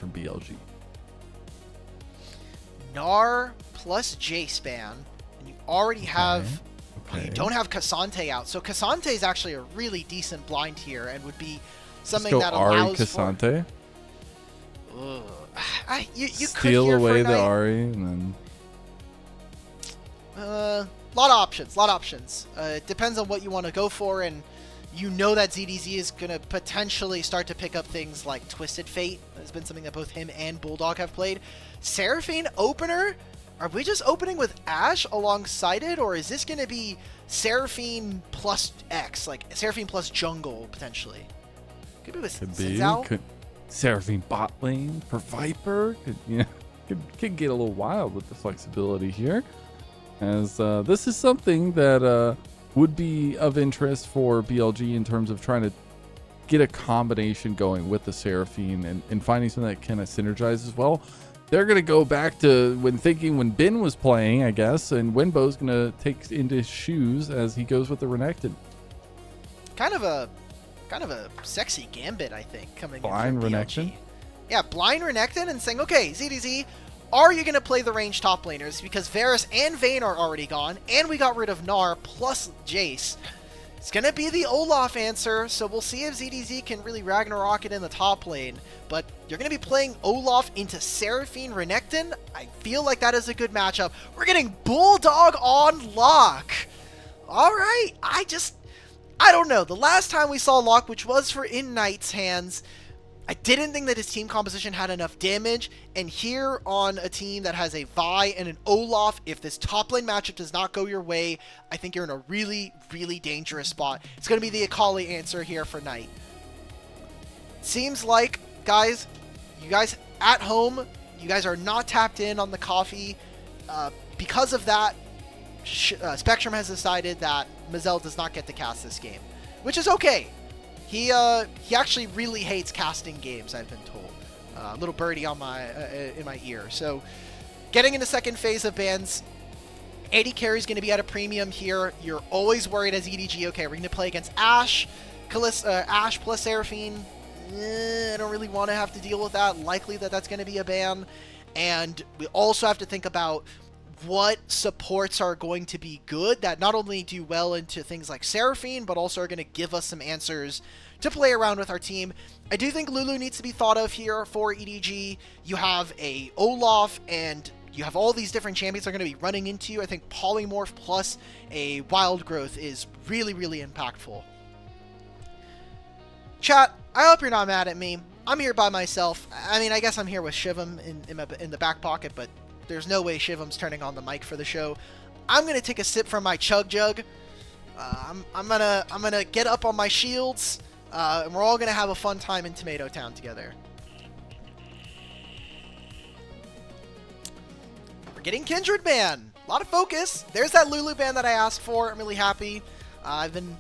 from BLG. Gnar plus J-Span, and you already have... Okay. You don't have Cassante out, so Cassante is actually a really decent blind here and would be something Let's that go Ari allows Cassante. for... You could Steal here away for a the night. Ari and then... Lot of options. It depends on what you want to go for, and you know that ZDZ is going to potentially start to pick up things like Twisted Fate. That's been something that both him and Bulldog have played. Seraphine opener? Are we just opening with Ashe alongside it, or is this going to be Seraphine plus X, like Seraphine plus jungle, potentially? Could be with Xiaohao. Seraphine bot lane for Viper. Could get a little wild with the flexibility here. As this is something that would be of interest for BLG in terms of trying to get a combination going with the Seraphine and finding something that kind of synergize as well. They're going to go back to when Bin was playing, I guess, and Winbow's going to take into his shoes as he goes with the Renekton. Kind of a sexy gambit, I think, coming blind in from Renekton. BLG. Yeah, blind Renekton and saying, okay, ZDZ, are you going to play the range top laners? Because Varus and Vayne are already gone, and we got rid of Gnar plus Jace. It's going to be the Olaf answer, so we'll see if ZDZ can really Ragnarok it in the top lane. But you're going to be playing Olaf into Seraphine Renekton. I feel like that is a good matchup. We're getting Bulldog on lock. All right, I don't know. The last time we saw lock, which was for in Knight's hands, I didn't think that his team composition had enough damage, and here on a team that has a Vi and an Olaf, if this top lane matchup does not go your way, I think you're in a really, really dangerous spot. It's going to be the Akali answer here for Knight. Seems like, guys, you guys at home, you guys are not tapped in on the coffee. Because of that, Spectrum has decided that Mazel does not get to cast this game, which is okay. He actually really hates casting games, I've been told. Little birdie on in my ear. So, getting into second phase of bans, AD carry is going to be at a premium here. You're always worried as EDG. Okay, we're going to play against Ashe, Ashe plus Seraphine. I don't really want to have to deal with that. Likely that's going to be a ban, and we also have to think about what supports are going to be good that not only do well into things like Seraphine, but also are going to give us some answers to play around with our team. I do think Lulu needs to be thought of here for EDG. You have a Olaf, and you have all these different champions that are going to be running into you. I think Polymorph plus a Wild Growth is really, really impactful. Chat, I hope you're not mad at me. I'm here by myself. I mean, I guess I'm here with Shivam in the back pocket, but there's no way Shivam's turning on the mic for the show. I'm gonna take a sip from my chug jug. I'm gonna get up on my shields, and we're all gonna have a fun time in Tomato Town together. We're getting Kindred ban. A lot of focus. There's that Lulu ban that I asked for. I'm really happy. I've been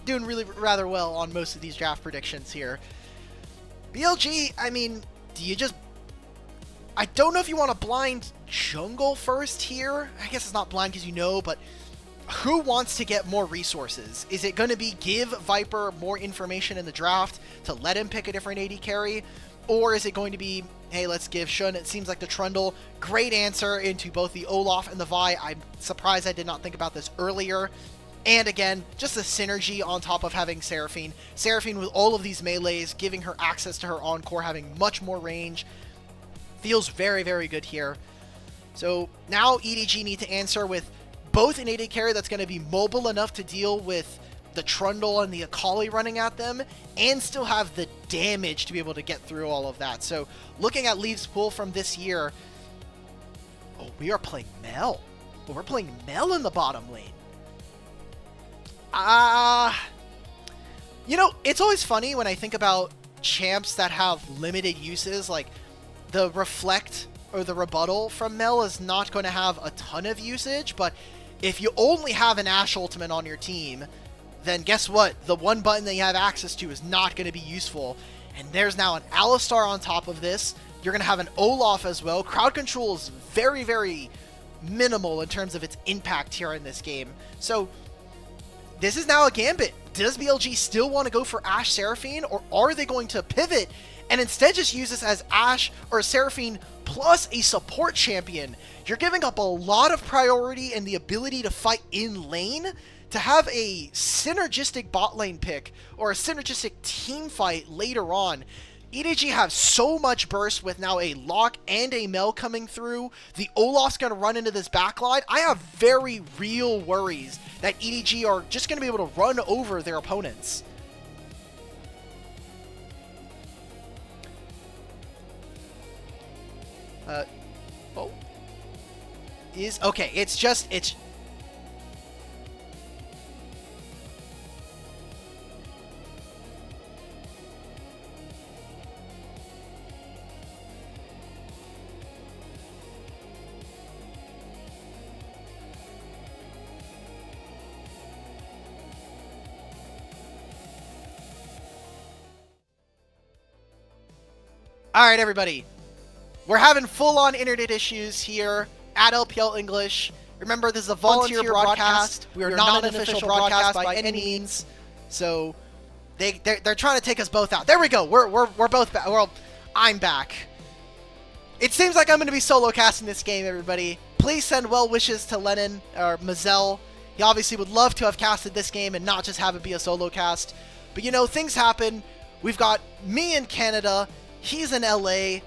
doing really rather well on most of these draft predictions here. BLG, I mean, I don't know if you want to blind jungle first here. I guess it's not blind because you know, but who wants to get more resources? Is it going to be give Viper more information in the draft to let him pick a different AD carry? Or is it going to be, hey, let's give Shun, it seems like the Trundle. Great answer into both the Olaf and the Vi. I'm surprised I did not think about this earlier. And again, just the synergy on top of having Seraphine. Seraphine with all of these melees, giving her access to her Encore, having much more range. Feels very, very good here. So now EDG need to answer with both an AD carry that's going to be mobile enough to deal with the Trundle and the Akali running at them, and still have the damage to be able to get through all of that. So looking at Leaf's pool from this year, oh, we are playing Mel. Oh, we're playing Mel in the bottom lane. You know, it's always funny when I think about champs that have limited uses, like the Reflect or the Rebuttal from Mel is not going to have a ton of usage, but if you only have an Ashe ultimate on your team, then guess what? The one button that you have access to is not going to be useful. And there's now an Alistar on top of this. You're going to have an Olaf as well. Crowd control is very, very minimal in terms of its impact here in this game. So this is now a gambit. Does BLG still want to go for Ashe Seraphine, or are they going to pivot and instead just use this as Ashe or Seraphine plus a support champion, you're giving up a lot of priority and the ability to fight in lane. To have a synergistic bot lane pick or a synergistic team fight later on, EDG have so much burst with now a Lock and a Mel coming through. The Olaf's going to run into this backline. I have very real worries that EDG are just going to be able to run over their opponents. Okay, it's Alright, everybody. We're having full-on internet issues here at LPL English. Remember, this is a volunteer broadcast. We are not an official broadcast by any means. So, they're trying to take us both out. There we go. We're both back. Well, I'm back. It seems like I'm going to be solo casting this game, everybody. Please send well wishes to Lennon, or Mazel. He obviously would love to have casted this game and not just have it be a solo cast. But, you know, things happen. We've got me in Canada. He's in LA.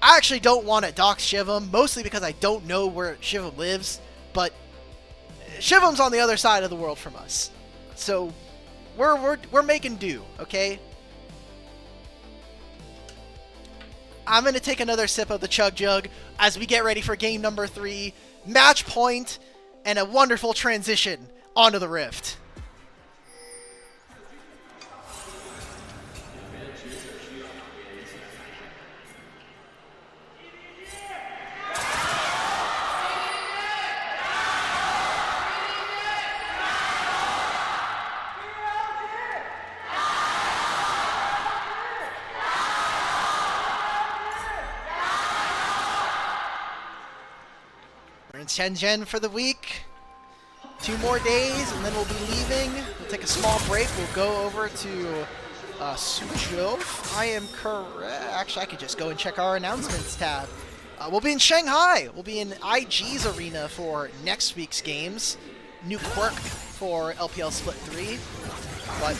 I actually don't want to dox Shivam, mostly because I don't know where Shivam lives, but Shivam's on the other side of the world from us. So we're making do, okay? I'm going to take another sip of the Chug Jug as we get ready for game number 3, match point, and a wonderful transition onto the Rift. We're in Shenzhen for the week. 2 more days, and then we'll be leaving. We'll take a small break. We'll go over to Suzhou. If I am correct. Actually, I could just go and check our announcements tab. We'll be in Shanghai. We'll be in IG's arena for next week's games. New quirk for LPL Split 3. But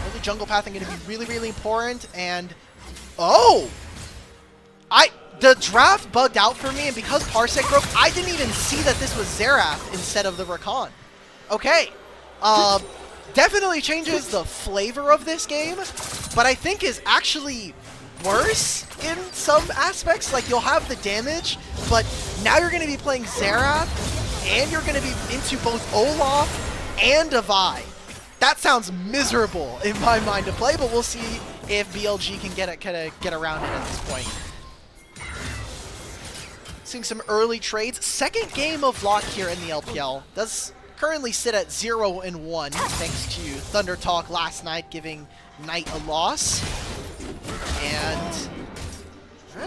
really, jungle pathing going to be really, really important. And the draft bugged out for me, and because Parsec broke, I didn't even see that this was Xerath instead of the Rakan. Okay. Definitely changes the flavor of this game, but I think is actually worse in some aspects. Like, you'll have the damage, but now you're going to be playing Xerath, and you're going to be into both Olaf and a Vi. That sounds miserable in my mind to play, but we'll see if BLG can get around it at this point. Seeing some early trades. Second game of Lock here in the LPL. Does currently sit at 0-1, thanks to Thunder Talk last night giving Knight a loss. And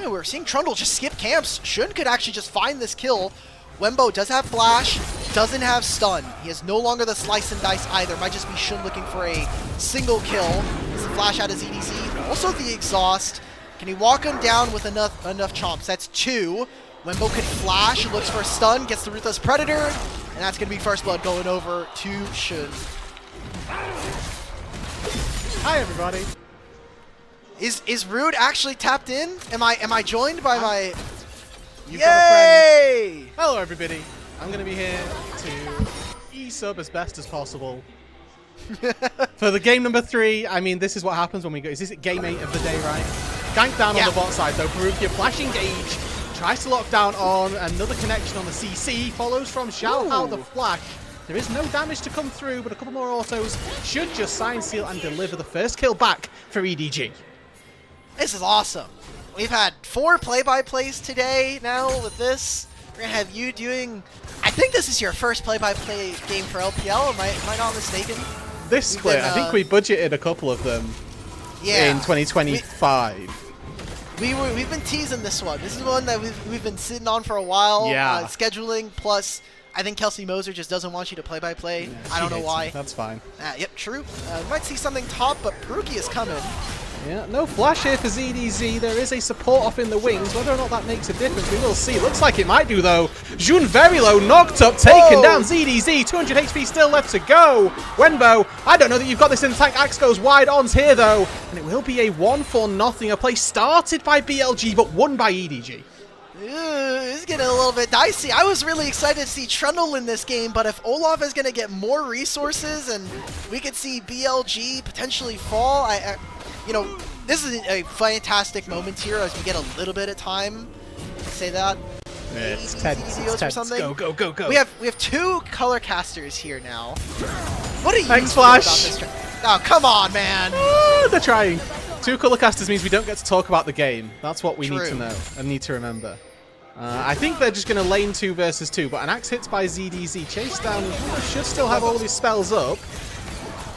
we're seeing Trundle just skip camps. Shun could actually just find this kill. Wembo does have Flash, doesn't have Stun. He has no longer the Slice and Dice either. Might just be Shun looking for a single kill. Gets the Flash out of EDG. Also the Exhaust. Can he walk him down with enough chomps? That's 2. Wembo could flash, looks for a stun, gets the Ruthless Predator, and that's going to be First Blood going over to Shun. Hi everybody. Is Rude actually tapped in? Am I joined by my... You've got a friend. Yay! Hello everybody. I'm going to be here to E-sub as best as possible. For the game number 3, I mean, this is what happens when we go... Is this game 8 of the day, right? Gank down on the bot side though. Perugia flash engage. Tries to lock down on another connection on the CC. Follows from Xiaohao the flash. There is no damage to come through, but a couple more autos should just sign, seal, and deliver the first kill back for EDG. This is awesome. We've had 4 play-by-plays today now with this. We're going to have you doing... I think this is your first play-by-play game for LPL. Am I not mistaken? This split, I think we budgeted a couple of them in 2025. We've been teasing this one. This is one that we've been sitting on for a while. Yeah. Scheduling, plus I think Kelsey Moser just doesn't want you to play-by-play. Yeah, I don't know why. Me. That's fine. Yep, true. We might see something top, but Perugia is coming. Yeah, no flash here for ZDZ. There is a support off in the wings. Whether or not that makes a difference, we will see. Looks like it might do, though. Jun very low, knocked up, taken down. ZDZ, 200 HP still left to go. Wenbo, I don't know that you've got this in the tank. Axe goes wide ons here, though. And it will be a 1-for-0. A play started by BLG, but won by EDG. It's getting a little bit dicey. I was really excited to see Trundle in this game, but if Olaf is going to get more resources and we could see BLG potentially fall, you know, this is a fantastic moment here as we get a little bit of time to say that. Yeah, it's tense. It's tense. Go, go, go, go. We have 2 color casters here now. What do you Thanks, feel about Flash. this? Oh, come on, man. They're trying. 2 color casters means we don't get to talk about the game. That's what we need to True. know and need to remember. I think they're just going to lane 2 versus 2, but an axe hits by ZDZ. Chase down should still have all his spells up.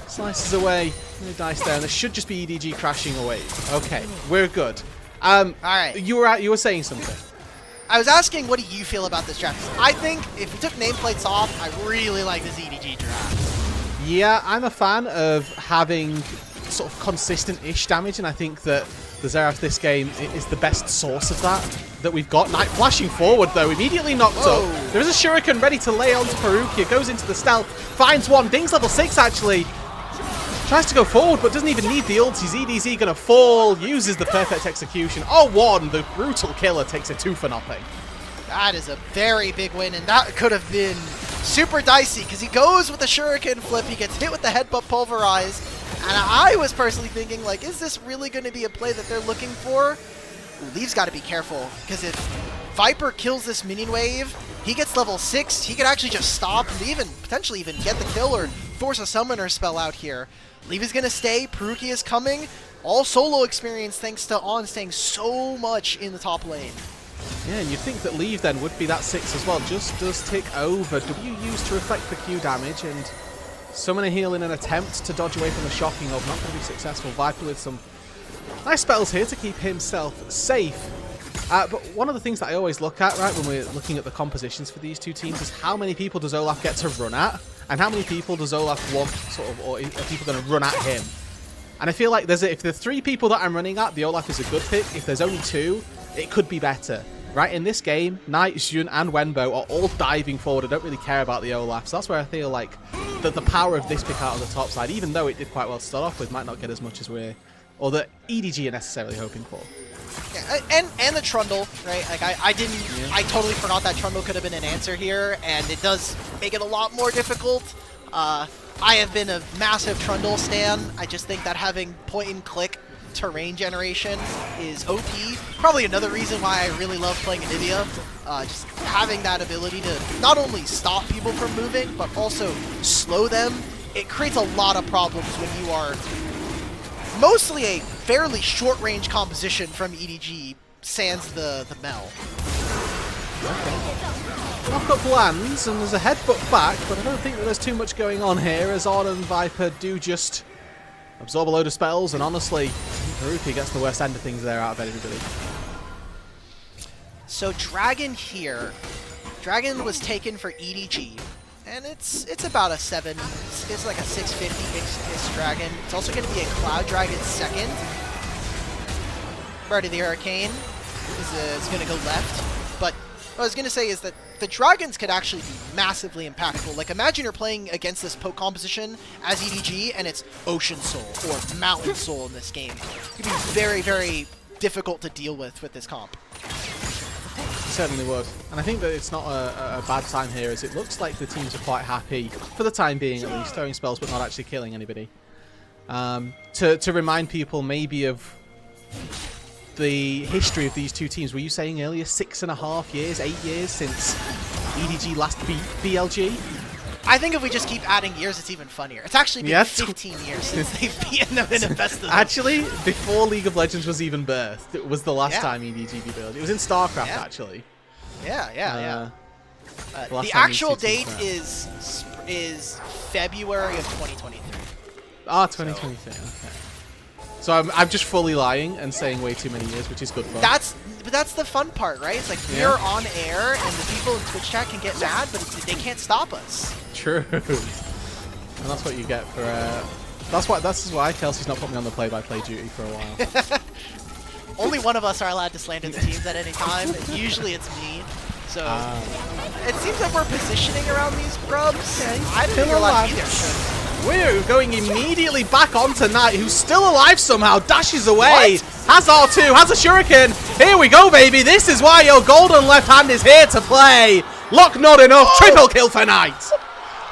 Slices away. No dice there, and there should just be EDG crashing away. Okay, we're good. Alright. You were saying something. I was asking, what do you feel about this draft? I think if we took nameplates off, I really like this EDG draft. Yeah, I'm a fan of having sort of consistent-ish damage, and I think that the Xerath this game is the best source of that we've got. Knight flashing forward, though, immediately knocked up. There is a Shuriken ready to lay onto Perukia, goes into the stealth, finds one, dings level 6, actually. Tries to go forward, but doesn't even need the ulti. ZDZ gonna fall, uses the perfect execution. Oh, 1, the brutal killer takes a 2-for-0. That is a very big win, and that could have been super dicey, because he goes with the Shuriken flip, he gets hit with the headbutt pulverize, and I was personally thinking, like, is this really going to be a play that they're looking for? Ooh, Leaf's got to be careful, because if Viper kills this minion wave, he gets level 6, he could actually just stop and even potentially even get the kill or force a summoner spell out here. Leaf is going to stay, Perukia is coming, all solo experience thanks to On staying so much in the top lane. Yeah, and you'd think that Leave then would be that 6 as well. Just does tick over. W used to reflect the Q damage, and summon a heal in an attempt to dodge away from the shocking of. Not going to be successful. Viper with some nice spells here to keep himself safe. But one of the things that I always look at, right, when we're looking at the compositions for these 2 teams is how many people does Olaf get to run at, and how many people does Olaf want, sort of, or are people going to run at him? And I feel like if there's 3 people that I'm running at, the Olaf is a good pick. If there's only 2, it could be better. Right, in this game, Knight, Jun, and Wenbo are all diving forward. I don't really care about the Olaf, so that's where I feel like the power of this pick out on the top side, even though it did quite well to start off with, might not get as much as or that EDG are necessarily hoping for. Yeah, and the Trundle, right? Like I totally forgot that Trundle could have been an answer here, and it does make it a lot more difficult. I have been a massive Trundle stan. I just think that having point-and-click terrain generation is OP. Probably another reason why I really love playing Anivia. Just having that ability to not only stop people from moving, but also slow them. It creates a lot of problems when you are mostly a fairly short-range composition from EDG, sans the Mel. Knock-up lands, and there's a headbutt back, but I don't think that there's too much going on here, as On and Viper do just absorb a load of spells, and honestly, Perukia gets the worst end of things there out of everybody. So Dragon here. Dragon was taken for EDG, and it's about a 7. It's like a 650 mixed Dragon. It's also going to be a Cloud Dragon second. Part of the Hurricane is going to go left, but what I was going to say is that the Dragons could actually be massively impactful. Like, imagine you're playing against this poke composition as EDG, and it's Ocean Soul or Mountain Soul in this game. It could be very, very difficult to deal with this comp. Certainly would. And I think that it's not a bad time here, as it looks like the teams are quite happy, for the time being at least, throwing spells but not actually killing anybody. To remind people maybe of the history of these 2 teams, were you saying earlier 6.5 years, 8 years since EDG last beat BLG? I think if we just keep adding years, it's even funnier. It's actually been 15 years since they've beaten them in the best of them. Actually, before League of Legends was even birthed, it was the last time EDG beat BLG. It was in StarCraft, actually. Yeah. The actual date is February of 2023. Ah, 2023. Okay. So I'm just fully lying and saying way too many years, which is good fun. But that's the fun part, right? It's like we're on air, and the people in Twitch chat can get mad, but they can't stop us. True. And that's what you get for That's why Kelsey's not put me on the play-by-play duty for a while. Only one of us are allowed to slander the teams at any time. Usually it's me. So it seems like we're positioning around these grubs. Okay, I didn't think you're allowed either. We're going immediately back onto Knight, who's still alive somehow, dashes away, What? has R2, has a shuriken. Here we go, baby. This is why your golden left hand is here to play. Lock not enough. Oh! Triple kill for Knight.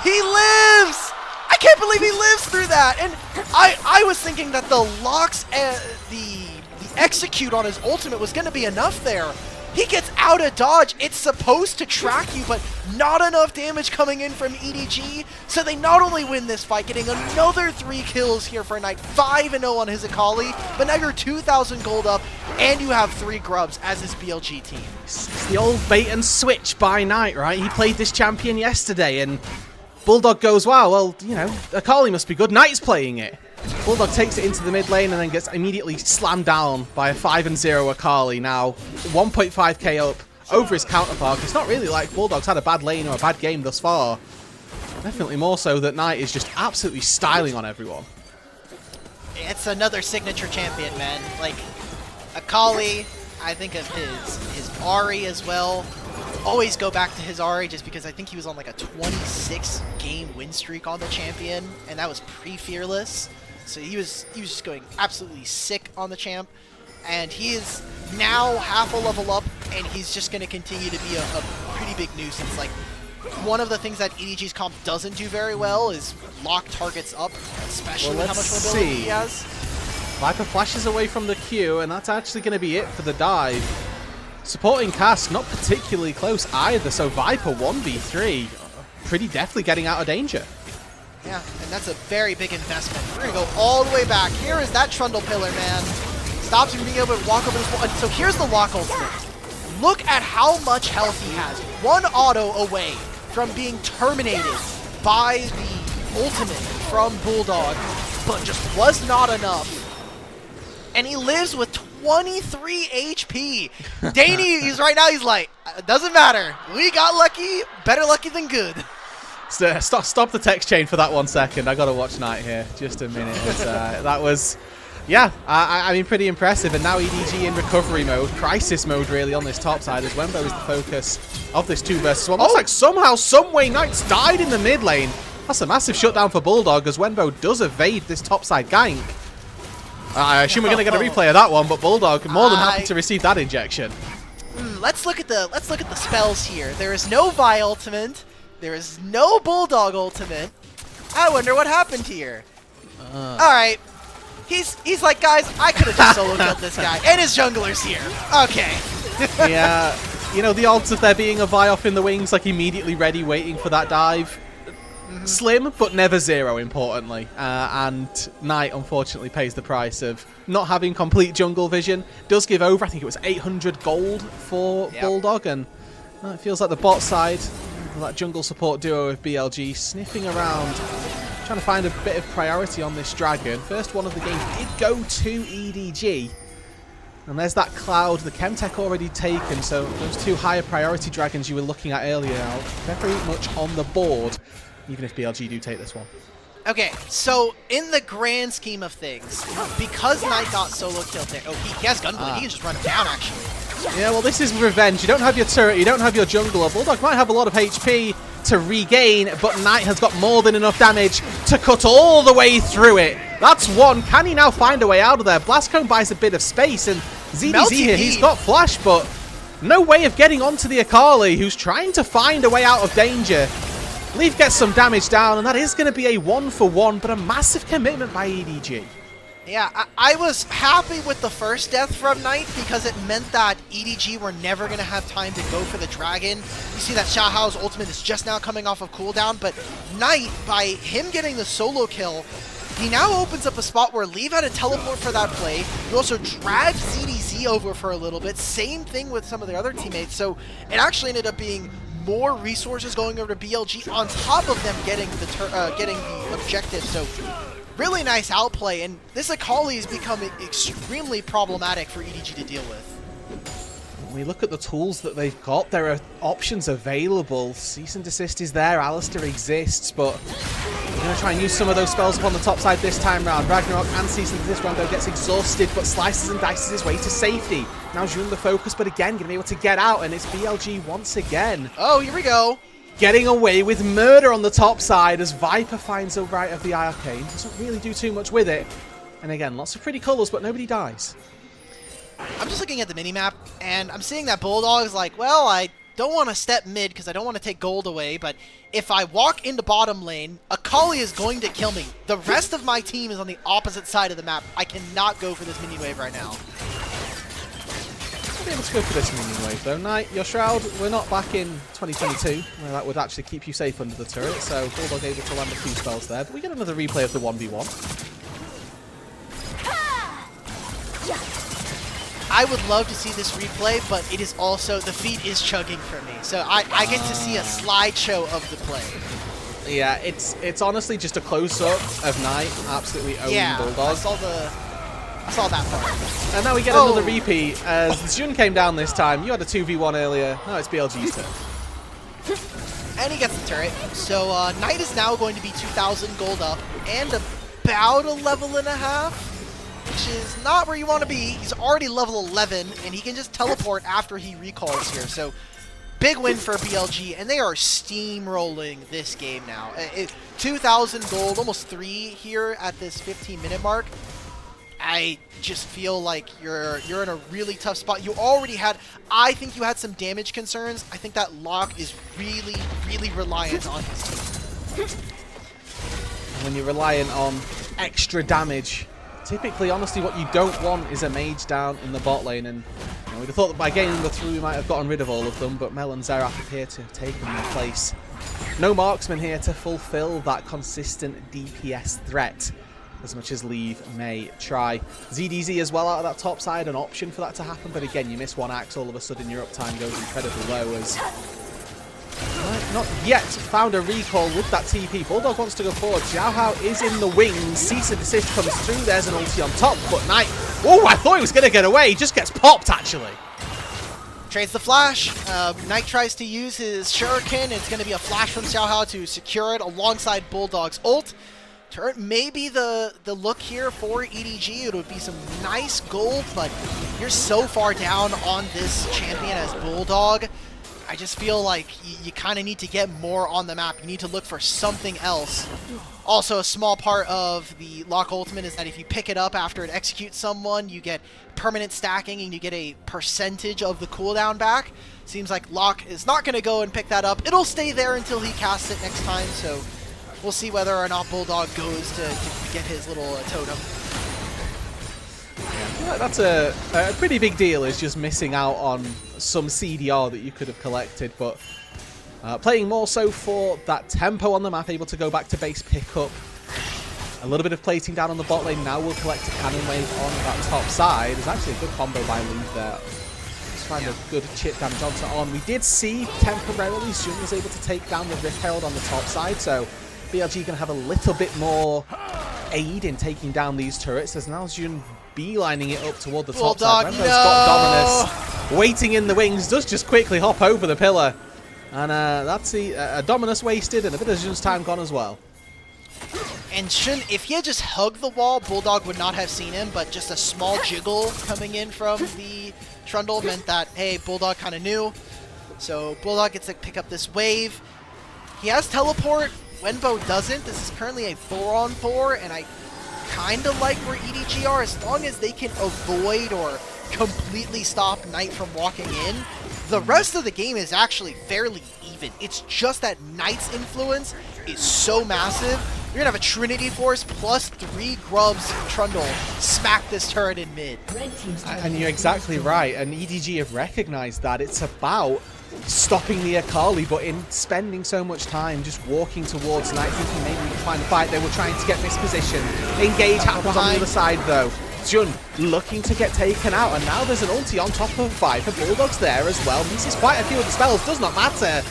He lives! I can't believe he lives through that. And I was thinking that the locks and the execute on his ultimate was going to be enough there. He gets out of dodge. It's supposed to track you, but not enough damage coming in from EDG. So they not only win this fight, getting another 3 kills here for Knight, 5-0 on his Akali, but now you're 2,000 gold up, and you have 3 grubs as his BLG team. It's the old bait and switch by Knight, right? He played this champion yesterday, and Bulldog goes, wow, well, you know, Akali must be good. Knight's playing it. Bulldog takes it into the mid lane and then gets immediately slammed down by a 5-0 Akali. Now 1.5k up over his counterpart. It's not really like Bulldog's had a bad lane or a bad game thus far. Definitely more so that Knight is just absolutely styling on everyone. It's another signature champion, man. Like, Akali, I think of his Ahri as well. Always go back to his Ahri just because I think he was on like a 26 game win streak on the champion, and that was pre-Fearless. So he was just going absolutely sick on the champ, and he is now half a level up, and he's just going to continue to be a pretty big nuisance. Like, one of the things that EDG's comp doesn't do very well is lock targets up, especially with how much mobility he has. Viper flashes away from the Q, and that's actually going to be it for the dive. Supporting cast not particularly close either, so Viper 1v3, pretty deftly getting out of danger. Yeah, and that's a very big investment. We're going to go all the way back. Here is that Trundle Pillar, man. Stops him from being able to walk over this wall. So here's the lock ultimate. Look at how much health he has. One auto away from being terminated by the ultimate from Bulldog, but just was not enough. And he lives with 23 HP. Danny, he's like, doesn't matter. We got lucky. Better lucky than good. So, stop the text chain for that 1 second. I gotta watch Knight here. Just a minute. That was, yeah, I mean, pretty impressive. And now EDG in recovery mode, crisis mode really on this top side, as Wembo is the focus of this 2 versus 1. Looks like somehow, someway, Knight's died in the mid lane. That's a massive shutdown for Bulldog, as Wembo does evade this topside gank. I assume we're gonna get a replay of that one, but Bulldog more than happy to receive that injection. Let's look at the spells here. There is no Vi ultimate. There is no Bulldog ultimate. I wonder what happened here. All right, he's like, guys, I could have just solo killed this guy, and his jungler's here. Okay. Yeah, you know, the odds of there being a Vi off in the wings, like immediately ready, waiting for that dive. Slim, but never zero, importantly. And Knight, unfortunately, pays the price of not having complete jungle vision. Does give over, I think it was 800 gold for Bulldog, and it feels like the bot side, that jungle support duo of BLG, sniffing around, trying to find a bit of priority on this dragon. First one of the game did go to EDG. And there's that Cloud, the Chemtech already taken, so those 2 higher priority dragons you were looking at earlier are very much on the board, even if BLG do take this one. Okay, so in the grand scheme of things, because Knight got solo killed there, he has Gunblade, he can just run him down, actually. Yeah, well, this is revenge. You don't have your turret, you don't have your jungler. Bulldog might have a lot of HP to regain, but Knight has got more than enough damage to cut all the way through it. That's one. Can he now find a way out of there? Blastcone buys a bit of space, and ZDZ here, he's got flash, but no way of getting onto the Akali, who's trying to find a way out of danger. Leaf gets some damage down, and that is going to be a 1-for-1, but a massive commitment by EDG. Yeah, I was happy with the first death from Knight because it meant that EDG were never going to have time to go for the dragon. You see that Xiaohao's ultimate is just now coming off of cooldown, but Knight, by him getting the solo kill, he now opens up a spot where Leaf had to teleport for that play. He also dragged ZDZ over for a little bit. Same thing with some of their other teammates, so it actually ended up being more resources going over to BLG on top of them getting the objective. So really nice outplay, and this Akali has become extremely problematic for EDG to deal with. when we look at the tools that they've got, there are options available. Cease and Desist is there, Alistair exists, but we're going to try and use some of those spells upon the top side this time round. Ragnarok and Cease and Desist. Rondo gets exhausted, but slices and dices his way to safety. Now Jun the focus, but again, going to be able to get out, and it's BLG once again. Oh, here we go. Getting away with murder on the top side as Viper finds the right of the Arcane. Doesn't really do too much with it. And again, lots of pretty colours, but nobody dies. I'm just looking at the minimap, and I'm seeing that Bulldog's like, well, I don't want to step mid because I don't want to take gold away, but if I walk into bottom lane, Akali is going to kill me. The rest of my team is on the opposite side of the map. I cannot go for this minion wave right now. I'll be able to go for this minion wave though. Knight, your Shroud, we're not back in 2022, where that would actually keep you safe under the turret, so Bulldog able to land a few spells there, but we get another replay of the 1v1. I would love to see this replay, but it is also, the feed is chugging for me. So I get to see a slideshow of the play. Yeah, it's honestly just a close-up of Knight absolutely owning Bulldog. I saw that part. And now we get another repeat as Jun came down this time. You had a 2v1 earlier. Now it's BLG's turn. And he gets the turret. So Knight is now going to be 2,000 gold up and about a level and a half. Which is not where you want to be. He's already level 11, and he can just teleport after he recalls here. So, big win for BLG, and they are steamrolling this game now. 2,000 gold, almost 3 here at this 15-minute mark. I just feel like you're in a really tough spot. You already had, I think you had some damage concerns. I think that Locke is really, really reliant on his team. When you're reliant on extra damage, typically, honestly, what you don't want is a mage down in the bot lane, and you know, we'd have thought that by game number 3 we might have gotten rid of all of them, but Mel and Xerath appear to have taken their place. No marksman here to fulfill that consistent DPS threat, as much as Leave may try. ZDZ as well out of that top side, an option for that to happen, but again, you miss one axe, all of a sudden your uptime goes incredibly low as... Not yet found a recall with that TP. Bulldog wants to go forward. Xiaohao is in the wings. Cease and Desist comes through. There's an ulti on top, but Knight... Oh, I thought he was going to get away. He just gets popped, actually. Trades the flash. Knight tries to use his shuriken. It's going to be a flash from Xiaohao to secure it alongside Bulldog's ult. Turret may be the look here for EDG. It would be some nice gold, but you're so far down on this champion as Bulldog. I just feel like you kind of need to get more on the map. You need to look for something else. Also, a small part of the Locke ultimate is that if you pick it up after it executes someone, you get permanent stacking and you get a percentage of the cooldown back. Seems like Locke is not going to go and pick that up. It'll stay there until he casts it next time, so we'll see whether or not Bulldog goes to get his little totem. Yeah, that's a pretty big deal, is just missing out on some CDR that you could have collected, but playing more so for that tempo on the map, able to go back to base pickup. A little bit of plating down on the bot lane. Now we'll collect a cannon wave on that top side. It's actually a good combo by Leave there. Just find a good chip damage onto on. We did see temporarily Jun was able to take down the Rift Herald on the top side, so BLG going to have a little bit more aid in taking down these turrets, as now Jun beelining it up toward the top side. Remember, he's got Dominus waiting in the wings, does just quickly hop over the pillar. And that's a Dominus wasted and a bit of Jun's time gone as well. And Shun, if he had just hugged the wall, Bulldog would not have seen him, but just a small jiggle coming in from the Trundle meant that, hey, Bulldog kind of knew. So Bulldog gets to pick up this wave. He has teleport. Wenbo doesn't. This is currently a 4-on-4, and I kind of like where EDG are. As long as they can avoid or completely stop Knight from walking in, the rest of the game is actually fairly even. It's just that Knight's influence is so massive. You're going to have a Trinity Force plus 3 Grubs Trundle smack this turret in mid. And you're exactly right, and EDG have recognized that. It's about stopping the Akali, but in spending so much time just walking towards Knight, thinking maybe we can find a fight. They were trying to get this position. Engage happens on the other side, though. Jun looking to get taken out, and now there's an ulti on top of Viper. Bulldog's there as well. Misses quite a few of the spells, does not matter.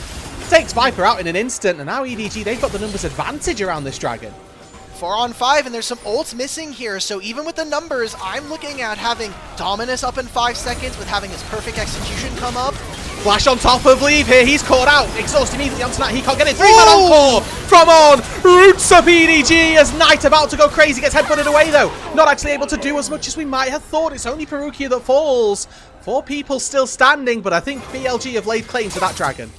Takes Viper out in an instant, and now EDG, they've got the numbers advantage around this dragon. 4-on-5, and there's some ults missing here, so even with the numbers, I'm looking at having Dominus up in 5 seconds with having his perfect execution come up. Flash on top of Leave here, he's caught out. Exhaust immediately onto Knight, he can't get it. 3-man encore from On. Roots up EDG as Knight about to go crazy, gets headbutted away though. Not actually able to do as much as we might have thought. It's only Perukia that falls. 4 people still standing, but I think BLG have laid claim to that dragon.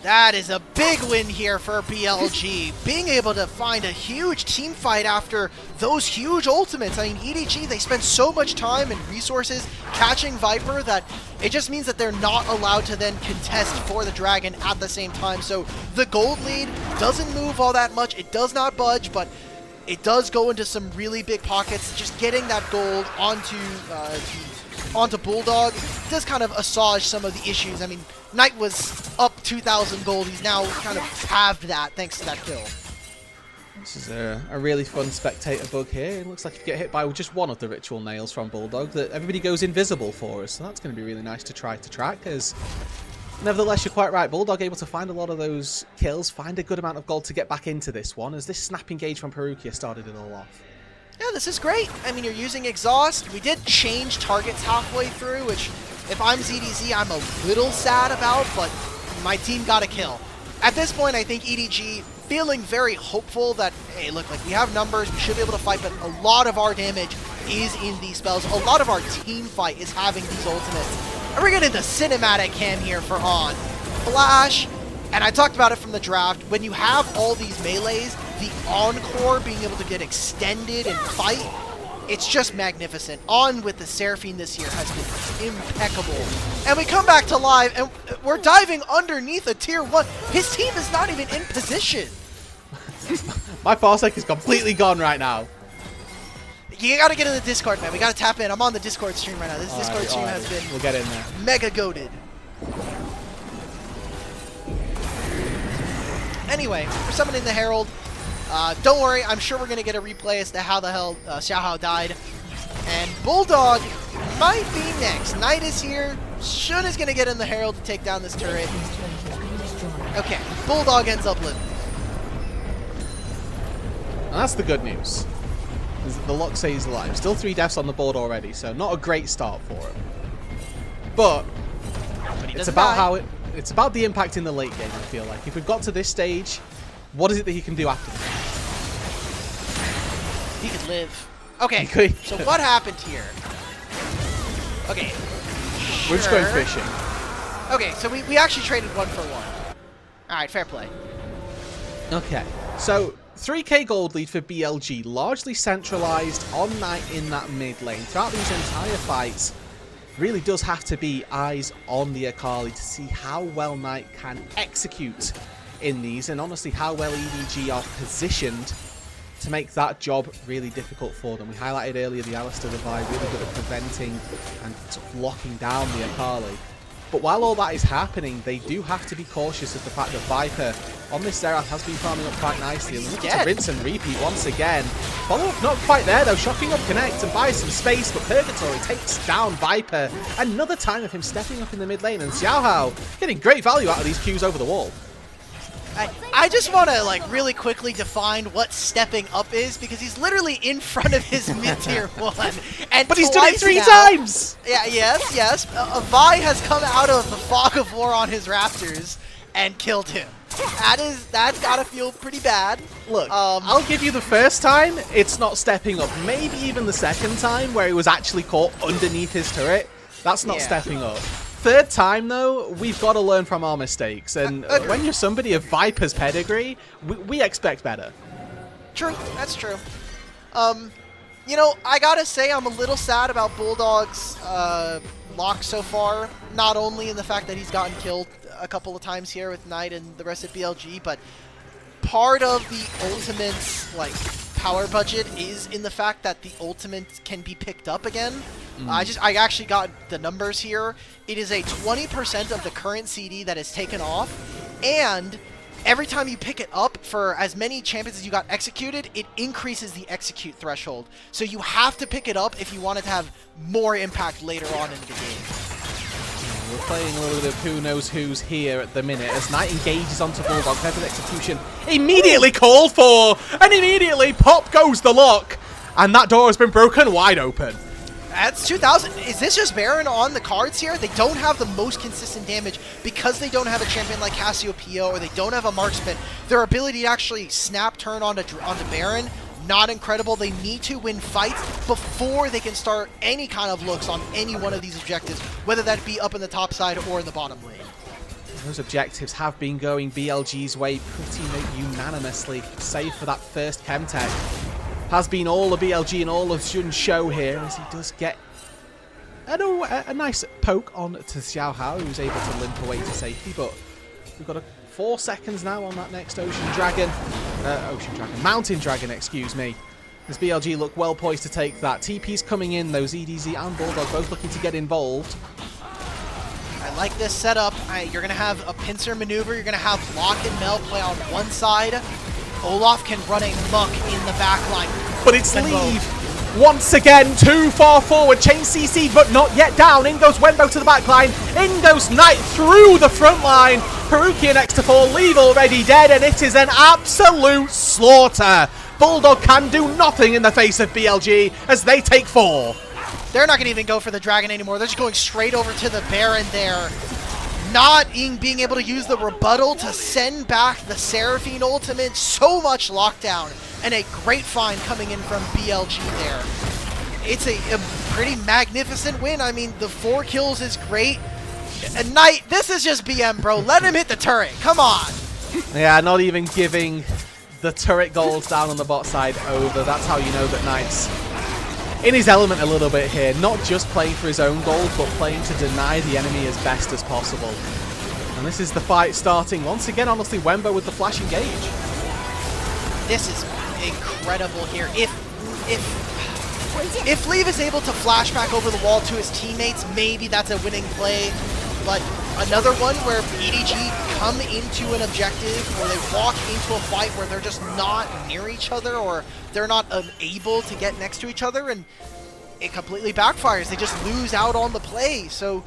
That is a big win here for BLG. Being able to find a huge team fight after those huge ultimates. I mean, EDG, they spend so much time and resources catching Viper that it just means that they're not allowed to then contest for the dragon at the same time. So the gold lead doesn't move all that much. It does not budge, but it does go into some really big pockets. Just getting that gold onto Bulldog does kind of assuage some of the issues. I mean, Knight was up 2,000 gold. He's now kind of halved that thanks to that kill. This is a really fun spectator bug here. It looks like if you get hit by just one of the ritual nails from Bulldog, that everybody goes invisible for us. So that's going to be really nice to try to track, as nevertheless, you're quite right. Bulldog able to find a lot of those kills, find a good amount of gold to get back into this one, as this snap engage from Perukia started it all off. Yeah, this is great. I mean, you're using Exhaust. We did change targets halfway through, which if I'm ZDZ, I'm a little sad about, but my team got a kill. At this point, I think EDG feeling very hopeful that, hey, look, like we have numbers, we should be able to fight, but a lot of our damage is in these spells. A lot of our team fight is having these ultimates. And we're getting the cinematic cam here for On. Flash, and I talked about it from the draft, when you have all these melees, the Encore being able to get extended and fight, it's just magnificent. On with the Seraphine this year has been impeccable. And we come back to live, and we're diving underneath a tier 1. His team is not even in position. My Farsec is completely gone right now. You gotta get in the Discord, man. We gotta tap in. I'm on the Discord stream right now. This Discord stream has been we'll get in there. Mega goated. Anyway, we're summoning the Herald. Don't worry, I'm sure we're going to get a replay as to how the hell Xiaohao died. And Bulldog might be next. Knight is here. Shun is going to get in the Herald to take down this turret. Okay, Bulldog ends up living. And that's the good news. The Lock stays alive. Still 3 deaths on the board already, so not a great start for him. But it's about it's about the impact in the late game, I feel like. If we've got to this stage, what is it that he can do after this? He could live. Okay, so what happened here? Okay. We're just going fishing. Okay, so we actually traded 1 for 1. Alright, fair play. Okay, so 3k gold lead for BLG, largely centralized on Knight in that mid lane. Throughout these entire fights, really does have to be eyes on the Akali to see how well Knight can execute in these, and honestly how well EDG are positioned to make that job really difficult for them. We highlighted earlier the Alistair Divide, really good at preventing and sort of locking down the Akali. But while all that is happening, they do have to be cautious of the fact that Viper on this Xerath has been farming up quite nicely. And looking to rinse and repeat once again. Follow-up not quite there though, shocking up Connect and buys some space, but Purgatory takes down Viper. Another time of him stepping up in the mid lane, and Xiaohao getting great value out of these Qs over the wall. I just want to like really quickly define what stepping up is, because he's literally in front of his mid-tier 1. But he's done it 3 times! Yeah, yes. Vi has come out of the fog of war on his Raptors and killed him. That's gotta feel pretty bad. Look, I'll give you the first time, it's not stepping up. Maybe even the second time, where he was actually caught underneath his turret. That's not stepping up. Third time, though, we've got to learn from our mistakes. And when you're somebody of Viper's pedigree, we expect better. True, that's true. You know, I gotta say I'm a little sad about Bulldog's lock so far. Not only in the fact that he's gotten killed a couple of times here with Knight and the rest of BLG, but part of the Ultimate's like power budget is in the fact that the Ultimate can be picked up again. I actually got the numbers here. It is a 20% of the current CD that is taken off, and every time you pick it up for as many champions as you got executed, it increases the execute threshold. So you have to pick it up if you want it to have more impact later on in the game. We're playing a little bit of who knows who's here at the minute as Knight engages onto Bulldog. Perfect execution immediately called for, and immediately pop goes the lock, and that door has been broken wide open. That's 2,000. Is this just Baron on the cards here? They don't have the most consistent damage because they don't have a champion like Cassiopeia or they don't have a marksman. Their ability to actually snap turn onto Baron, not incredible. They need to win fights before they can start any kind of looks on any one of these objectives, whether that be up in the top side or in the bottom lane. Those objectives have been going BLG's way pretty unanimously, save for that first Chemtech. Has been all of BLG and all of Jun's show here as he does get a nice poke on to Xiaohao, who's able to limp away to safety, but we've got 4 seconds now on that next Mountain Dragon, excuse me. As BLG look well poised to take that. TP's coming in, those EDZ and Bulldog both looking to get involved. I like this setup. You're going to have a pincer maneuver. You're going to have Locke and Mel play on one side. Olaf can run a muck in the back line. But it's Leave. Once again, too far forward. Chain CC, but not yet down. In goes Wenbo to the back line. In goes Knight through the front line. Perukia next to fall. Leave already dead, and it is an absolute slaughter. Bulldog can do nothing in the face of BLG as they take 4. They're not going to even go for the Dragon anymore. They're just going straight over to the Baron there. Not being able to use the rebuttal to send back the Seraphine ultimate. So much lockdown. And a great find coming in from BLG there. It's a pretty magnificent win. I mean, the 4 kills is great. And Knight, this is just BM, bro. Let him hit the turret. Come on. Yeah, not even giving the turret goals down on the bot side over. That's how you know that Knight's in his element a little bit here. Not just playing for his own goals, but playing to deny the enemy as best as possible. And this is the fight starting. Once again, honestly, Wenbo with the flash engage. This is incredible here. If Leave is able to flash back over the wall to his teammates, maybe that's a winning play. But another one where EDG come into an objective or they walk into a fight where they're just not near each other or they're not able to get next to each other, and it completely backfires. They just lose out on the play. So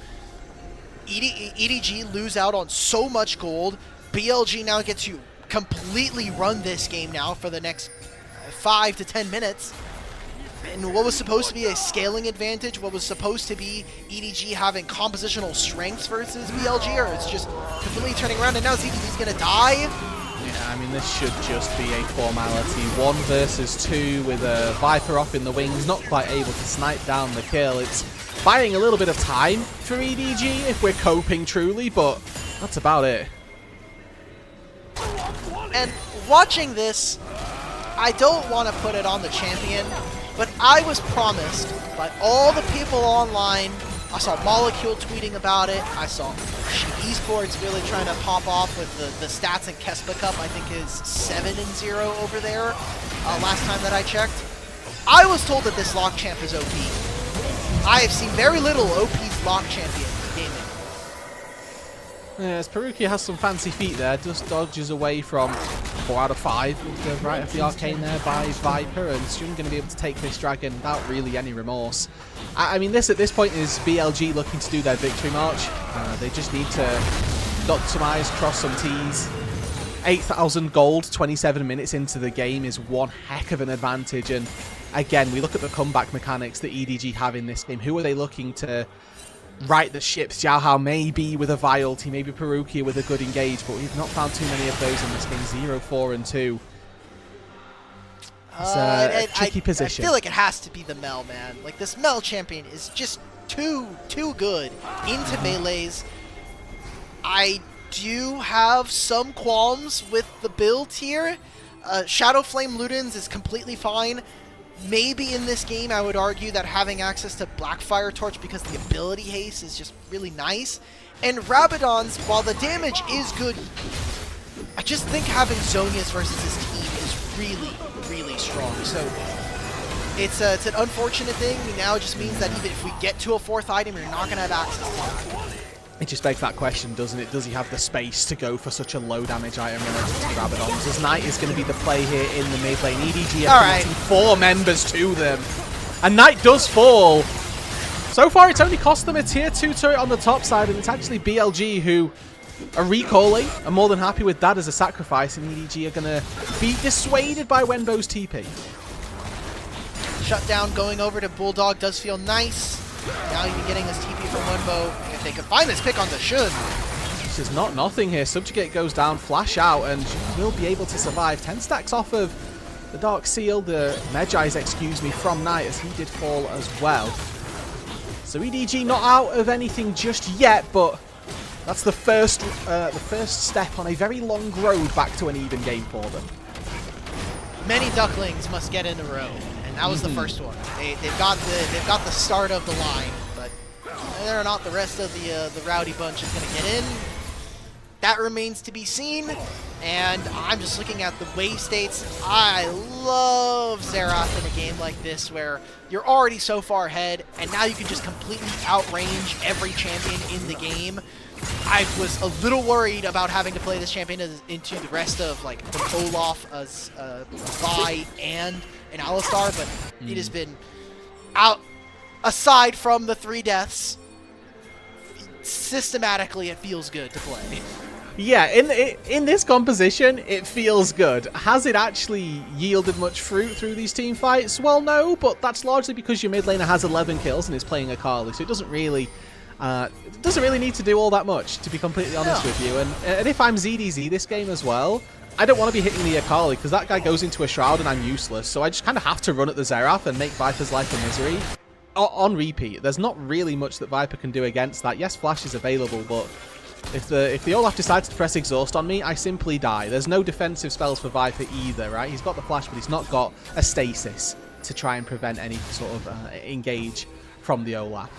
EDG lose out on so much gold. BLG now gets to completely run this game now for the next 5 to 10 minutes. And what was supposed to be a scaling advantage, what was supposed to be EDG having compositional strengths versus BLG, or it's just completely turning around, and now EDG's gonna die? Yeah, I mean, this should just be a formality. 1 versus 2 with a Viper off in the wings, not quite able to snipe down the kill. It's buying a little bit of time for EDG if we're coping truly, but that's about it. And watching this, I don't want to put it on the champion, but I was promised by all the people online. I saw Molecule tweeting about it. I saw Esports really trying to pop off with the stats in Kespa Cup. I think is 7-0 over there last time that I checked. I was told that this Lock champ is OP. I have seen very little OP's Lock champion gaming. Yes, Perukia has some fancy feet there, just dodges away from 4 out of 5 with the right of the arcane there by Viper, and Xion going to be able to take this dragon without really any remorse. I mean, this at this point is BLG looking to do their victory march. They just need to dot some I's, cross some T's. 8,000 gold, 27 minutes into the game is one heck of an advantage, and again, we look at the comeback mechanics that EDG have in this game. Who are they looking to right the ship? Xiaohao maybe with a Vi ulti, maybe Perukia with a good engage, but we've not found too many of those in this game. 0, 4, and 2. It's a tricky position. I feel like it has to be the Mel, man. Like, this Mel champion is just too good into melees. I do have some qualms with the build here. Shadow Flame Ludens is completely fine. Maybe in this game, I would argue that having access to Blackfire Torch because the ability haste is just really nice. And Rabadon's, while the damage is good, I just think having Zonius versus his team is really, really strong. So it's an unfortunate thing. Now it just means that even if we get to a 4th item, you're not going to have access to that. It just begs that question, doesn't it? Does he have the space to go for such a low damage item relative to Rabadons? As Knight is going to be the play here in the mid lane. EDG are connecting 4 members to them. And Knight does fall. So far, it's only cost them a tier 2 turret on the top side, and it's actually BLG who are recalling. I'm more than happy with that as a sacrifice, and EDG are going to be dissuaded by Wenbo's TP. Shutdown going over to Bulldog does feel nice. Now even getting this TP from Wenbo. If they could find this pick on the Shun. This is not nothing here. Subjugate goes down, flash out, and will be able to survive. 10 stacks off of the Dark Seal, the Medjai's, excuse me, from Knight, as he did fall as well. So EDG not out of anything just yet, but that's the first step on a very long road back to an even game for them. Many ducklings must get in a row, and that was the first one. They've got the start of the line, but whether or not the rest of the rowdy bunch is going to get in, that remains to be seen. And I'm just looking at the wave states. I love Xerath in a game like this where you're already so far ahead, and now you can just completely outrange every champion in the game. I was a little worried about having to play this champion into the rest of like an Olaf, Vi, and an Alistar, but it has been out. Aside from the 3 deaths, systematically it feels good to play. Yeah, in this composition, it feels good. Has it actually yielded much fruit through these team fights? Well, no, but that's largely because your mid laner has 11 kills and is playing Akali, so it doesn't really need to do all that much, to be completely honest with you. And if I'm ZDZ this game as well, I don't want to be hitting the Akali, because that guy goes into a Shroud and I'm useless, so I just kind of have to run at the Xerath and make Viper's life a misery. On repeat, there's not really much that Viper can do against that. Yes, Flash is available, but if the Olaf decides to press Exhaust on me, I simply die. There's no defensive spells for Viper either, right? He's got the Flash, but he's not got a Stasis to try and prevent any sort of engage from the Olaf.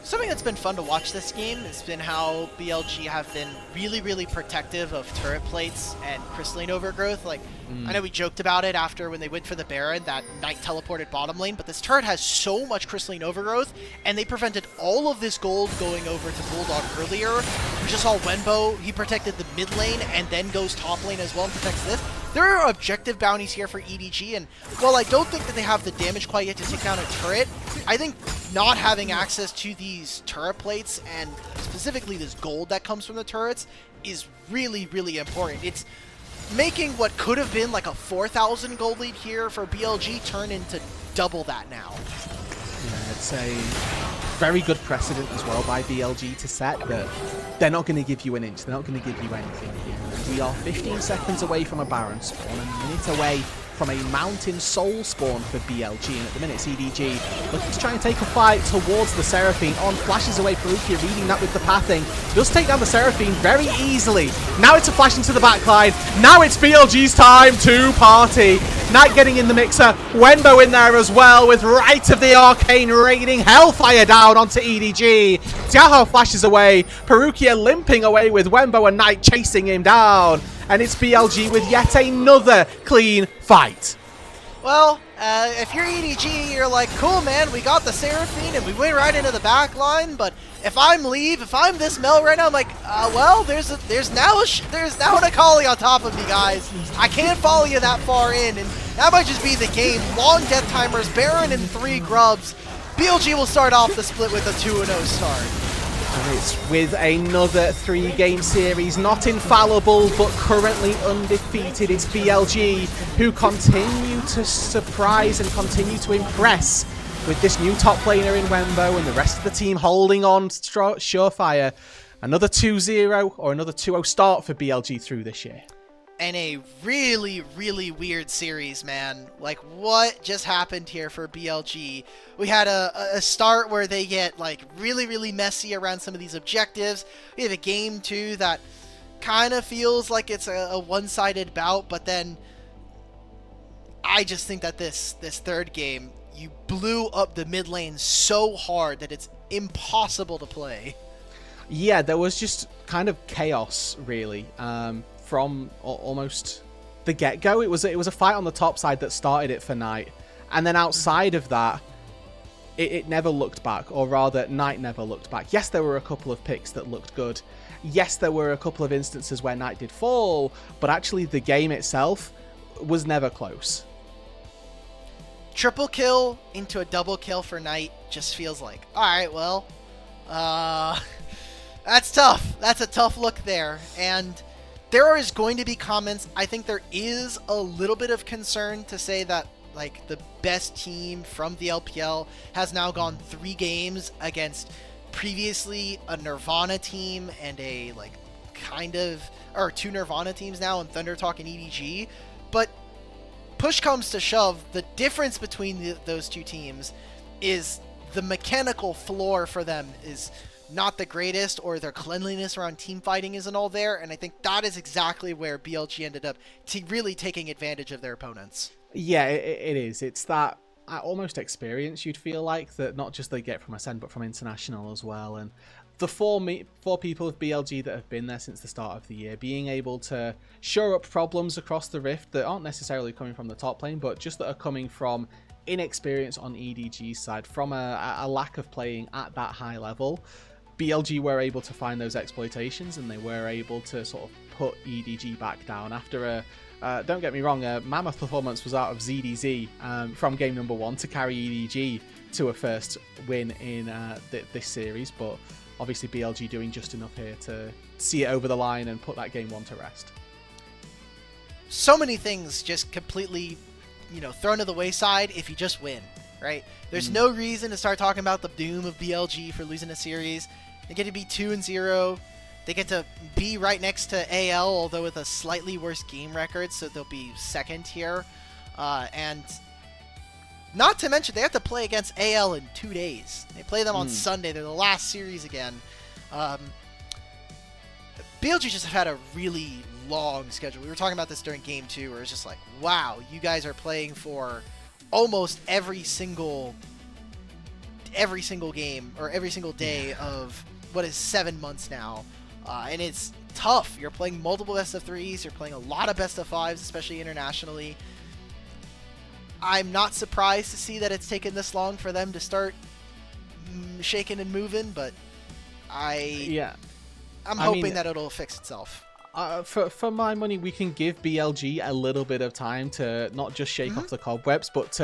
Something that's been fun to watch this game has been how BLG have been really, really protective of turret plates and crystalline overgrowth. Like, I know we joked about it after when they went for the Baron, that Knight teleported bottom lane, but this turret has so much crystalline overgrowth, and they prevented all of this gold going over to Bulldog earlier. We just saw Wenbo, he protected the mid lane and then goes top lane as well and protects this. There are objective bounties here for EDG, and while I don't think that they have the damage quite yet to take down a turret, I think not having access to these turret plates, and specifically this gold that comes from the turrets, is really, really important. It's making what could have been like a 4,000 gold lead here for BLG turn into double that now. Yeah, it's a very good precedent as well by BLG to set that they're not going to give you an inch, they're not going to give you anything here. We are 15 seconds away from a Baron spawn, a minute away from a Mountain Soul spawn for BLG, and at the minute it's EDG looking to try and take a fight towards the Seraphine. On flashes away Perukia, reading that with the pathing. Does take down the Seraphine very easily. Now it's a flash into the backline. Now it's BLG's time to party. Knight getting in the mixer. Wenbo in there as well with Rite of the Arcane raining Hellfire down onto EDG. Xiaohao flashes away. Perukia limping away with Wenbo and Knight chasing him down. And it's BLG with yet another clean fight. Well, if you're EDG, you're like, cool, man, we got the Seraphine and we went right into the back line, but if I'm this Mel right now, I'm like, well, there's now an Akali on top of me, guys. I can't follow you that far in, and that might just be the game. Long death timers, Baron and 3 grubs. BLG will start off the split with a 2-0 start. And it's with another 3-game series, not infallible, but currently undefeated. It's BLG who continue to surprise and continue to impress with this new top laner in Wenbo and the rest of the team holding on surefire. Another 2-0 or another 2-0 start for BLG through this year. And a really, really weird series, man. Like, what just happened here for BLG? We had a start where they get, like, really, really messy around some of these objectives. We have a game 2 that kind of feels like it's a one-sided bout, but then I just think that this third game, you blew up the mid lane so hard that it's impossible to play. Yeah, there was just kind of chaos, really. From almost the get-go. It was a fight on the top side that started it for Knight, and then outside of that it never looked back, or rather Knight never looked back. Yes, there were a couple of picks that looked good. Yes, there were a couple of instances where Knight did fall, but actually the game itself was never close. triple kill into a double kill for Knight just feels like, all right, well, that's tough. That's a tough look there. And there is going to be comments. I think there is a little bit of concern to say that like the best team from the LPL has now gone 3 games against previously a Nirvana team and a like kind of, or 2 Nirvana teams now in Thunder Talk and EDG. But push comes to shove, the difference between those 2 teams is the mechanical floor for them is not the greatest, or their cleanliness around team fighting isn't all there, and I think that is exactly where BLG ended up really taking advantage of their opponents. Yeah, it is. It's that almost experience you'd feel like that not just they get from Ascend but from International as well. And the four people of BLG that have been there since the start of the year, being able to shore up problems across the Rift that aren't necessarily coming from the top lane, but just that are coming from inexperience on EDG's side, from a lack of playing at that high level. BLG were able to find those exploitations, and they were able to sort of put EDG back down after don't get me wrong, a mammoth performance was out of ZDZ from game number 1 to carry EDG to a first win in this series, but obviously BLG doing just enough here to see it over the line and put that game 1 to rest. So many things just completely, thrown to the wayside if you just win, right? There's no reason to start talking about the doom of BLG for losing a series. They get to be 2-0. They get to be right next to AL, although with a slightly worse game record, so they'll be second here. And not to mention, they have to play against AL in 2 days. They play them on Sunday. They're the last series again. BLG just have had a really long schedule. We were talking about this during Game 2, where it's just like, wow, you guys are playing for almost every single game, or every single day of what is 7 months now. And it's tough. You're playing multiple best of 3s. You're playing a lot of best of 5s, especially internationally. I'm not surprised to see that it's taken this long for them to start shaking and moving, but I'm hoping that it'll fix itself. For my money, we can give BLG a little bit of time to not just shake off the cobwebs, but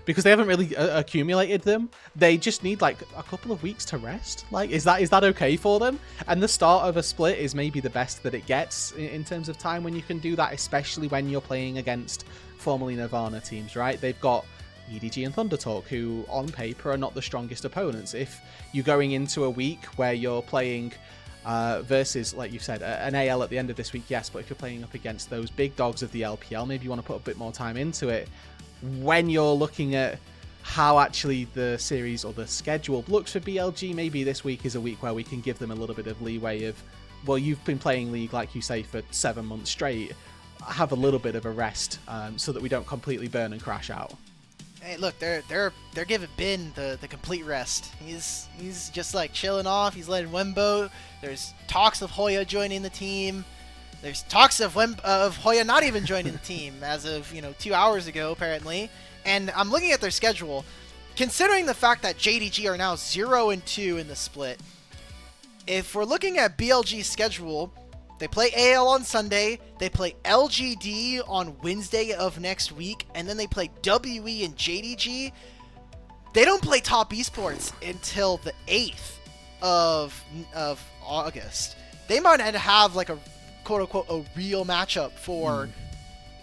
because they haven't really accumulated them, they just need like a couple of weeks to rest. Like, is that okay for them? And the start of a split is maybe the best that it gets in terms of time when you can do that, especially when you're playing against formerly Nirvana teams, right? They've got EDG and Thunder Talk, who on paper are not the strongest opponents. If you're going into a week where you're playing versus, like you've said, an AL at the end of this week, yes, but if you're playing up against those big dogs of the LPL, maybe you want to put a bit more time into it. When you're looking at how actually the series or the schedule looks for BLG, maybe this week is a week where we can give them a little bit of leeway of, well, you've been playing League, like you say, for 7 months straight, have a little bit of a rest so that we don't completely burn and crash out. Hey, look, they're giving Bin the complete rest. He's just like chilling off. He's letting Wembo. There's talks of Hoya joining the team. There's talks of Hoya not even joining the team as of 2 hours ago apparently. And I'm looking at their schedule, considering the fact that JDG are now 0-2 in the split. If we're looking at BLG's schedule, they play AL on Sunday, they play LGD on Wednesday of next week, and then they play WE and JDG. They don't play top esports until the 8th of August. They might have like a quote-unquote a real matchup for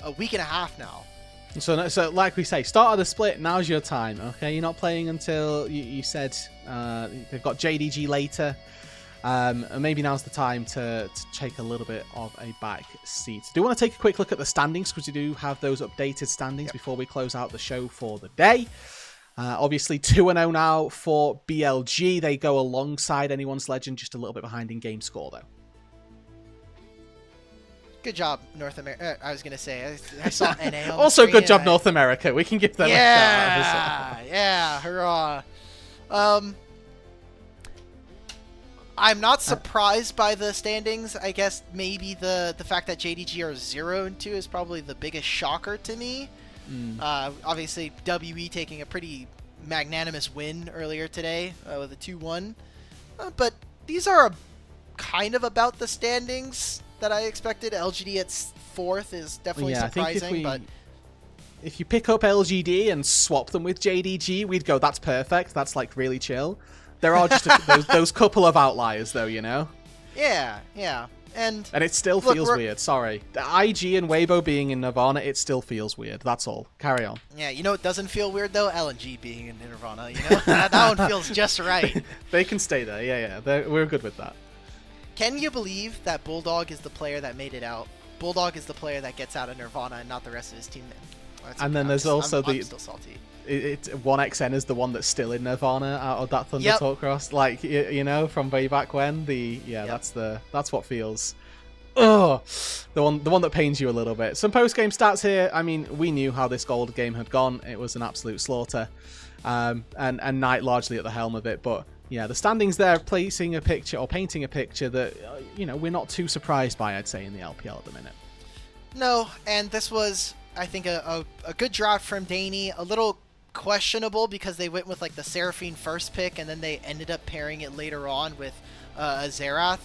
a week and a half now. So like we say, start of the split, now's your time, okay? You're not playing until, you said they've got JDG later. And maybe now's the time to take a little bit of a back seat. Do you want to take a quick look at the standings, because we do have those updated standings before we close out the show for the day. Obviously 2-0 now for BLG. They go alongside Anyone's Legend, just a little bit behind in game score though. Good job, North America. I was going to say, I saw NA on also, the good job, North America. We can give them a shout out. Yeah, hurrah. I'm not surprised by the standings. I guess maybe the fact that JDG are 0-2 is probably the biggest shocker to me. Obviously, WE taking a pretty magnanimous win earlier today with a 2-1. But these are kind of about the standings that I expected. LGD at 4th is definitely surprising. if you pick up LGD and swap them with JDG, we'd go, that's perfect. That's like really chill. There are just those couple of outliers, though, you know? Yeah, yeah. And it still feels weird. Sorry. The IG and Weibo being in Nirvana, it still feels weird. That's all. Carry on. Yeah, you know what doesn't feel weird, though? LNG being in Nirvana, you know? that one feels just right. They can stay there. Yeah. We're good with that. Can you believe that Bulldog is the player that made it out? Bulldog is the player that gets out of Nirvana and not the rest of his team. And then there's also I'm still salty. 1XN is the one that's still in Nirvana out of that Thunder Talk Cross, like you know, from way back when. That's what feels. Oh, the one that pains you a little bit. Some post game stats here. I mean, we knew how this gold game had gone. It was an absolute slaughter, and Knight largely at the helm of it. But yeah, the standings there, painting a picture that you know we're not too surprised by. I'd say in the LPL at the minute. No, and this was, I think, a good draft from Danny. A little questionable because they went with like the Seraphine first pick and then they ended up pairing it later on with a Xerath.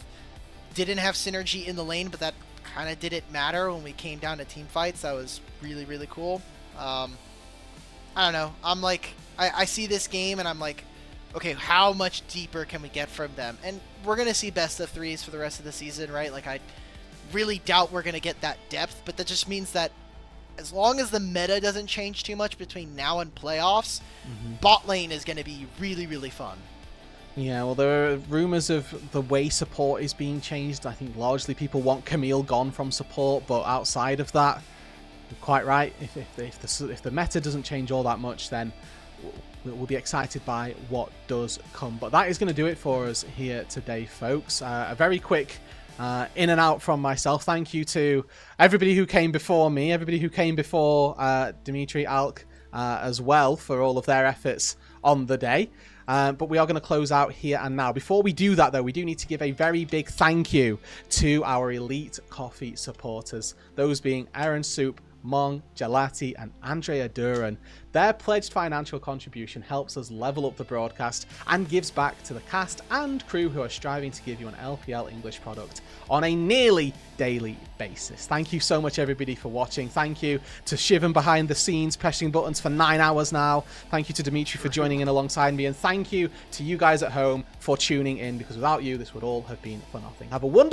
Didn't have synergy in the lane, but that kind of didn't matter when we came down to team fights. That was really, really cool. I don't know. I'm like, I see this game and I'm like, okay, how much deeper can we get from them? And we're going to see best of threes for the rest of the season, right? Like, I really doubt we're going to get that depth, but that just means that as long as the meta doesn't change too much between now and playoffs, bot lane is going to be really, really fun. Yeah, well, there are rumors of the way support is being changed. I think largely people want Camille gone from support, but outside of that, you're quite right. If the meta doesn't change all that much, then we'll be excited by what does come. But that is going to do it for us here today, folks. A very quick in and out from myself. Thank you to everybody who came before me, everybody who came before Dimitri, Alk as well for all of their efforts on the day. But we are going to close out here and now. Before we do that, though, we do need to give a very big thank you to our Elite Coffee supporters, those being Aaron Soup, Mong, Gelati, and Andrea Duran. Their pledged financial contribution helps us level up the broadcast and gives back to the cast and crew who are striving to give you an LPL English product on a nearly daily basis. Thank you so much, everybody, for watching. Thank you to Shivan behind the scenes, pressing buttons for 9 hours now. Thank you to Dimitri for joining in alongside me, and thank you to you guys at home for tuning in, because without you, this would all have been for nothing. Have a wonderful